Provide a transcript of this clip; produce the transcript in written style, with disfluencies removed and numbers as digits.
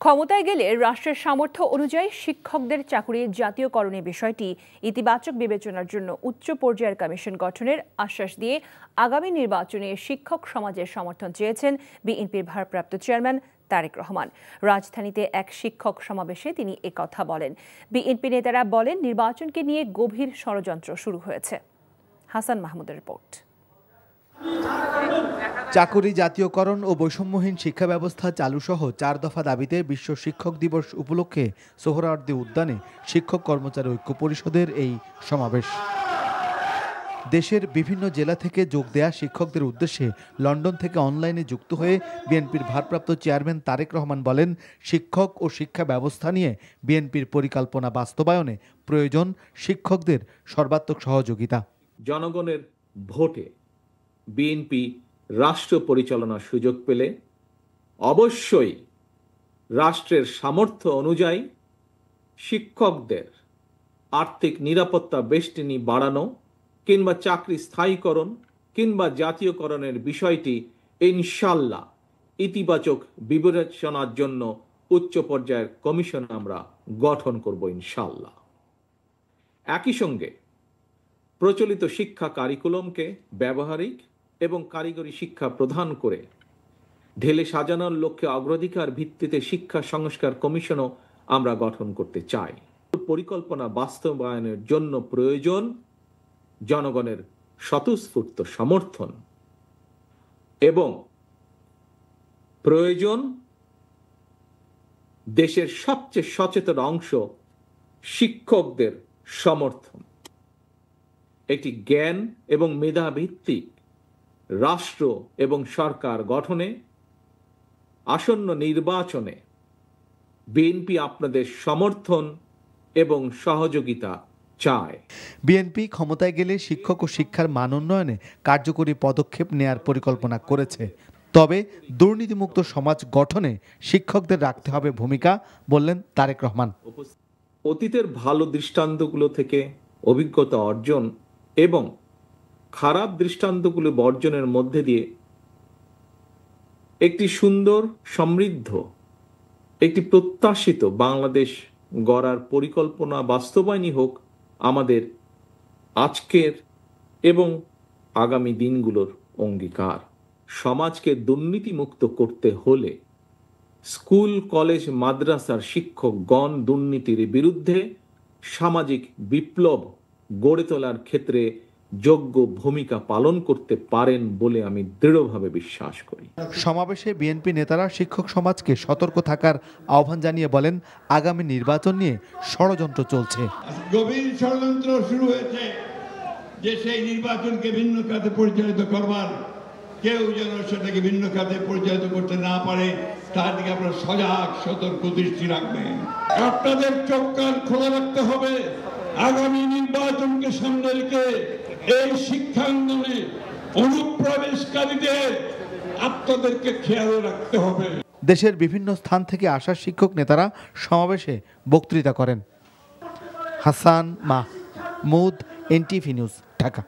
ক্ষমতায় গেলে রাষ্ট্রের সামর্থ্য অনুযায়ী শিক্ষকদের চাকুরি জাতীয়করণের বিষয়টি ইতিবাচক বিবেচনার জন্য উচ্চ পর্যায়ের কমিশন গঠনের আশ্বাস দিয়ে আগামী নির্বাচনে শিক্ষক সমাজের সমর্থন চেয়েছেন বিএনপির ভারপ্রাপ্ত চেয়ারম্যান তারেক রহমান। রাজধানীতে এক শিক্ষক সমাবেশে তিনি একথা বলেন। বিএনপি নেতারা বলেন, নির্বাচনকে নিয়ে গভীর ষড়যন্ত্র শুরু হয়েছে। হাসান মাহমুদের রিপোর্ট। চাকুরি জাতীয়করণ ও বৈষম্যহীন শিক্ষা ব্যবস্থা চালুসহ 4 দফা দাবিতে বিশ্ব শিক্ষক দিবস উপলক্ষে সোহরাওয়ার্দী উদ্যানে শিক্ষক কর্মচারী ঐক্য পরিষদের এই সমাবেশ। দেশের বিভিন্ন জেলা থেকে যোগ দেয়া শিক্ষকদের উদ্দেশ্যে লন্ডন থেকে অনলাইনে যুক্ত হয়ে বিএনপির ভারপ্রাপ্ত চেয়ারম্যান তারেক রহমান বলেন, শিক্ষক ও শিক্ষা ব্যবস্থা নিয়ে বিএনপির পরিকল্পনা বাস্তবায়নে প্রয়োজন শিক্ষকদের সর্বাত্মক সহযোগিতা। জনগণের ভোটে বিএনপি রাষ্ট্র পরিচালনার সুযোগ পেলে অবশ্যই রাষ্ট্রের সামর্থ্য অনুযায়ী শিক্ষকদের আর্থিক নিরাপত্তা বেষ্টনী বাড়ানো কিংবা চাকরি স্থায়ীকরণ কিংবা জাতীয়করণের বিষয়টি ইনশাল্লাহ ইতিবাচক বিবেচনার জন্য উচ্চ পর্যায়ের কমিশন আমরা গঠন করব ইনশাল্লাহ। একই সঙ্গে প্রচলিত শিক্ষা কারিকুলামকে ব্যবহারিক এবং কারিগরি শিক্ষা প্রদান করে ঢেলে সাজানোর লক্ষ্যে অগ্রাধিকার ভিত্তিতে শিক্ষা সংস্কার কমিশনও আমরা গঠন করতে চাই। পরিকল্পনা বাস্তবায়নের জন্য প্রয়োজন জনগণের স্বতঃস্ফূর্ত সমর্থন এবং প্রয়োজন দেশের সবচেয়ে সচেতন অংশ শিক্ষকদের সমর্থন। একটি জ্ঞান এবং মেধাভিত্তিক রাষ্ট্র এবং সরকার গঠনে আসন্ন নির্বাচনে বিএনপি আপনাদের সমর্থন এবং সহযোগিতা চায়। বিএনপি ক্ষমতায় গেলে শিক্ষক ও শিক্ষার মান উন্নয়নে কার্যকরী পদক্ষেপ নেয়ার পরিকল্পনা করেছে। তবে দুর্নীতিমুক্ত সমাজ গঠনে শিক্ষকদের রাখতে হবে ভূমিকা, বললেন তারেক রহমান। অতীতের ভালো দৃষ্টান্তগুলো থেকে অভিজ্ঞতা অর্জন এবং খারাপ দৃষ্টান্তগুলো বর্জনের মধ্যে দিয়ে একটি সুন্দর, সমৃদ্ধ, একটি প্রত্যাশিত বাংলাদেশ গড়ার পরিকল্পনা বাস্তবায়নই হোক আমাদের আজকের এবং আগামী দিনগুলোর অঙ্গীকার। সমাজকে দুর্নীতিমুক্ত করতে হলে স্কুল, কলেজ, মাদ্রাসার শিক্ষকগণ দুর্নীতির বিরুদ্ধে সামাজিক বিপ্লব গড়ে তোলার ক্ষেত্রে যোগ্য ভূমিকা পালন করতে পারেন বলে আমি দৃঢ়ভাবে বিশ্বাস করি। সমাবেশে বিএনপি নেতারা শিক্ষক সমাজকে সতর্ক থাকার আহ্বান জানিয়ে বলেন, আগামী নির্বাচন নিয়ে ষড়যন্ত্র চলছে। গভীর ষড়যন্ত্র শুরু হয়েছে যে সেই নির্বাচনকে ভিন্ন খাতে পরিচালিত করবার, কেউ যেন সেটাকে ভিন্ন খাতে পরিচালিত করতে না পারে তার দিকে আপনারা সজাগ সতর্ক দৃষ্টি রাখবেন। আপনাদের চোখ কান খোলা রাখতে হবে। আগামী নির্বাচনকে সামনে রেখে এই শিক্ষাঙ্গনে অনুপ্রবেশকারীদের আপনাদেরকে খেয়াল রাখতে হবে। দেশের বিভিন্ন স্থান থেকে আসা শিক্ষক নেতারা সমাবেশে বক্তৃতা করেন। Hasan Mahmud, NTV news, Dhaka.